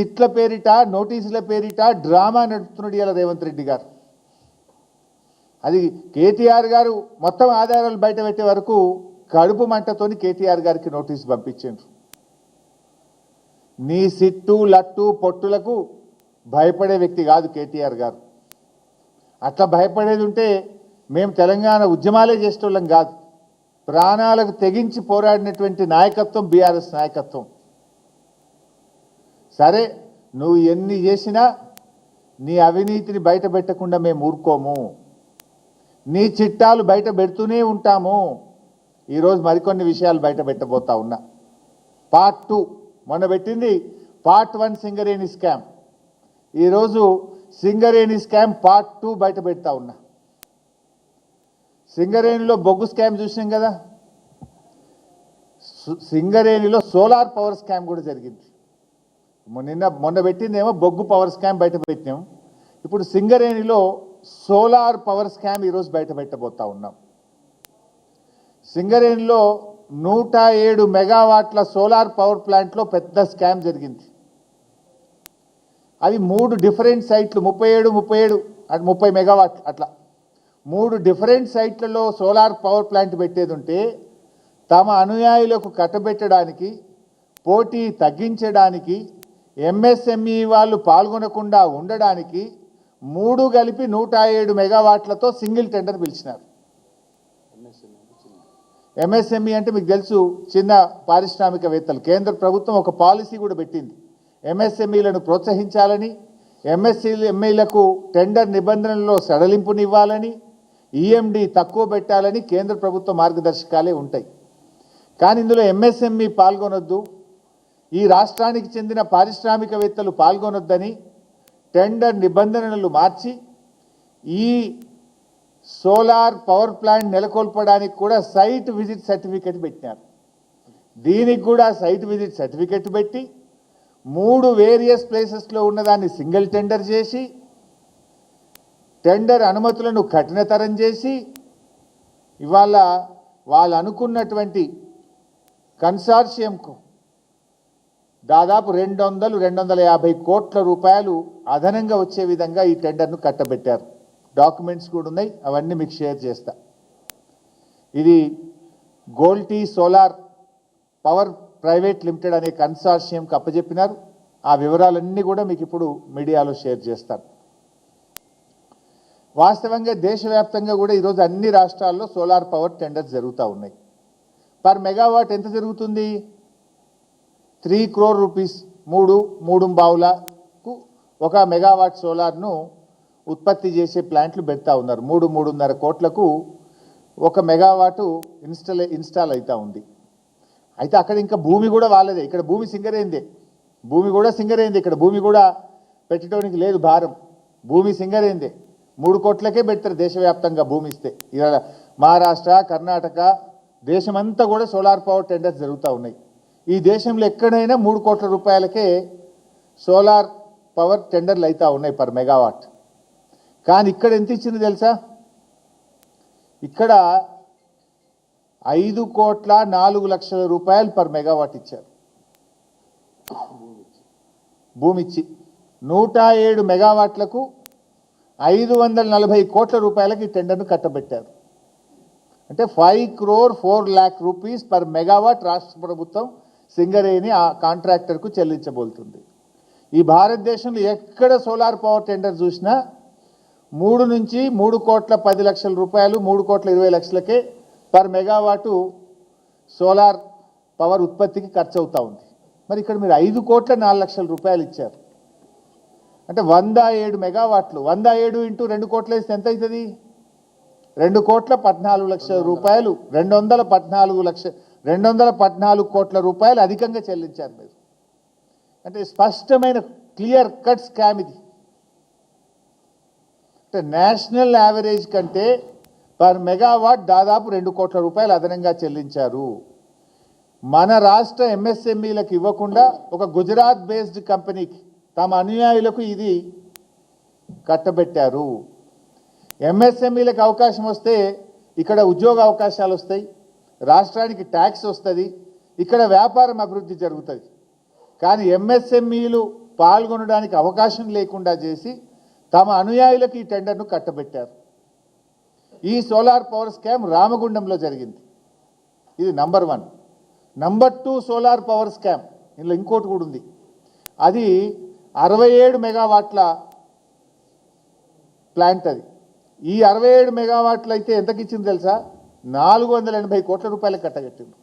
ఇట్ల పేరిట నోటీసుల పేరిట డ్రామా నడుపుతున్నాడు ఇలా రేవంత్ రెడ్డి గారు. అది కేటీఆర్ గారు మొత్తం ఆధారాలు బయట పెట్టే వరకు కడుపు మంటతోని కేటీఆర్ గారికి నోటీసు పంపించారు. నీ సిట్టు లట్టు పొట్టులకు భయపడే వ్యక్తి కాదు కేటీఆర్ గారు. అట్లా భయపడేది ఉంటే మేము తెలంగాణ ఉద్యమాలే చేసేటోళ్ళం కాదు. ప్రాణాలకు తెగించి పోరాడినటువంటి నాయకత్వం బీఆర్ఎస్ నాయకత్వం. సరే నువ్వు ఎన్ని చేసినా నీ అవినీతిని బయట పెట్టకుండా మేము ఊరుకోము. నీ చిట్టాలు బయట పెడుతూనే ఉంటాము. ఈరోజు మరికొన్ని విషయాలు బయట పెట్టబోతా ఉన్నా. పార్ట్ 2 మొన్న పెట్టింది పార్ట్ 1 సింగరేణి స్కామ్. ఈరోజు సింగరేణి స్కామ్ పార్ట్ 2 బయట పెడతా ఉన్నా. సింగరేణిలో బొగ్గు స్కామ్ చూసినాం కదా, సింగరేణిలో సోలార్ పవర్ స్కామ్ కూడా జరిగింది. మొన్న పెట్టిందేమో బొగ్గు పవర్ స్కామ్ బయట పెట్టినాం. ఇప్పుడు సింగరేణిలో సోలార్ పవర్ స్కామ్ ఈరోజు బయట పెట్టబోతా ఉన్నాం. సింగరేణిలో 107 మెగావాట్ల సోలార్ పవర్ ప్లాంట్లో పెద్ద స్కామ్ జరిగింది. అవి 3 డిఫరెంట్ సైట్లు 37 అంటే 30 మెగావాట్లు అట్లా 3 డిఫరెంట్ సైట్లలో సోలార్ పవర్ ప్లాంట్ పెట్టేది ఉంటే తమ అనుయాయులకు కట్టబెట్టడానికి, పోటీ తగ్గించడానికి, ఎంఎస్ఎంఈ వాళ్ళు పాల్గొనకుండా ఉండడానికి 3 కలిపి 107 మెగావాట్లతో సింగిల్ టెండర్ పిలిచినారు. ఎంఎస్ఎంఈ అంటే మీకు తెలుసు, చిన్న పారిశ్రామికవేత్తలు. కేంద్ర ప్రభుత్వం ఒక పాలసీ కూడా పెట్టింది. ఎంఎస్ఎంఈలను ప్రోత్సహించాలని, ఎంఎస్ఎంఈలకు టెండర్ నిబంధనల్లో సడలింపునివ్వాలని, ఈఎండి తక్కువ పెట్టాలని కేంద్ర ప్రభుత్వ మార్గదర్శకాలే ఉంటాయి. కానీ ఇందులో ఎంఎస్ఎంఈ పాల్గొనొద్దు, ఈ రాష్ట్రానికి చెందిన పారిశ్రామికవేత్తలు పాల్గొనొద్దని టెండర్ నిబంధనలు మార్చి ఈ సోలార్ పవర్ ప్లాంట్ నెలకొల్పడానికి కూడా సైట్ విజిట్ సర్టిఫికెట్ పెట్టినారు. దీనికి కూడా సైట్ విజిట్ సర్టిఫికెట్ పెట్టి 3 వేరియస్ ప్లేసెస్లో ఉన్నదాన్ని సింగిల్ టెండర్ చేసి, టెండర్ అనుమతులను కఠినతరం చేసి, ఇవాళ వాళ్ళు అనుకున్నటువంటి కన్సార్షియంకు దాదాపు 200-250 కోట్ల రూపాయలు అదనంగా వచ్చే విధంగా ఈ టెండర్ను కట్టబెట్టారు. డాక్యుమెంట్స్ కూడా ఉన్నాయి, అవన్నీ మీకు షేర్ చేస్తా. ఇది గోల్టీ సోలార్ పవర్ ప్రైవేట్ లిమిటెడ్ అనే కన్సార్షియంకి అప్పచెప్పినారు. ఆ వివరాలన్నీ కూడా మీకు ఇప్పుడు మీడియాలో షేర్ చేస్తాను. వాస్తవంగా దేశవ్యాప్తంగా కూడా ఈరోజు అన్ని రాష్ట్రాల్లో సోలార్ పవర్ టెండర్స్ జరుగుతూ ఉన్నాయి. పర్ మెగావాట్ ఎంత జరుగుతుంది? 3 crore రూపీస్. 3 బావులకు 1 మెగావాట్ సోలార్ను ఉత్పత్తి చేసే ప్లాంట్లు పెడతా ఉన్నారు. 3-3.5 కోట్లకు 1 మెగావాటు ఇన్స్టాల్ అవుతూ ఉంది. అయితే అక్కడ ఇంకా భూమి కూడా వాళ్ళదే. ఇక్కడ భూమి సింగరేందే, భూమి కూడా సింగరేందే. ఇక్కడ భూమి కూడా పెట్టడానికి లేదు భారం. భూమి సింగరేందే. 3 కోట్లకే పెడతారు దేశవ్యాప్తంగా భూమి ఇస్తే. ఇవాళ మహారాష్ట్ర, కర్ణాటక దేశమంతా కూడా సోలార్ పవర్ టెండర్స్ జరుగుతూ ఉన్నాయి. ఈ దేశంలో ఎక్కడైనా 3 కోట్ల రూపాయలకే సోలార్ పవర్ టెండర్లు అవుతూ ఉన్నాయి పర్ మెగావాట్. కానీ ఇక్కడ ఎంత ఇచ్చింది తెలుసా? ఇక్కడ 5,04,00,000 రూపాయలు పర్ మెగావాట్ ఇచ్చారు భూమి ఇచ్చి. 107 మెగావాట్లకు 540 కోట్ల రూపాయలకి ఈ టెండర్ను కట్టబెట్టారు. అంటే 5,04,00,000 రూపీస్ పర్ మెగావాట్ రాష్ట్ర ప్రభుత్వం సింగరేణి ఆ కాంట్రాక్టర్కు చెల్లించబోతుంది. ఈ భారతదేశంలో ఎక్కడ సోలార్ పవర్ టెండర్ చూసినా 3 నుంచి 3,10,00,000 రూపాయలు, 3,20,00,000కే పర్ మెగావాటు సోలార్ పవర్ ఉత్పత్తికి ఖర్చు అవుతూ ఉంది. మరి ఇక్కడ మీరు 5,04,00,000 రూపాయలు ఇచ్చారు. అంటే 107 మెగావాట్లు. 107 ఇంటూ 2 కోట్ల వేస్తే ఎంత అవుతుంది? 2,14,00,000 రూపాయలు. 214 కోట్ల రూపాయలు అధికంగా చెల్లించారు మీరు. అంటే స్పష్టమైన క్లియర్ కట్ స్కామ్ ఇది. అంటే నేషనల్ యావరేజ్ కంటే పర్ మెగావాట్ దాదాపు 2 కోట్ల రూపాయలు అదనంగా చెల్లించారు. మన రాష్ట్ర ఎంఎస్ఎంఈలకు ఇవ్వకుండా ఒక గుజరాత్ బేస్డ్ కంపెనీకి తమ అనుయాయులకు ఇది కట్టబెట్టారు. ఎంఎస్ఎంఈలకు అవకాశం వస్తే ఇక్కడ ఉద్యోగ అవకాశాలు వస్తాయి, రాష్ట్రానికి ట్యాక్స్ వస్తుంది, ఇక్కడ వ్యాపారం అభివృద్ధి జరుగుతుంది. కానీ ఎంఎస్ఎంఈలు పాల్గొనడానికి అవకాశం లేకుండా చేసి తమ అనుయాయులకు ఈ టెండర్ను కట్టబెట్టారు. ఈ సోలార్ పవర్ స్కామ్ రామగుండంలో జరిగింది. ఇది number 1. Number 2 solar power scam, ఇందులో ఇంకోటి కూడా ఉంది. అది 67 మెగావాట్ల ప్లాంట్. అది ఈ 67 మెగావాట్లు అయితే ఎంతకి ఇచ్చింది తెలుసా? 480 కోట్ల రూపాయలకు కట్టగట్టింది.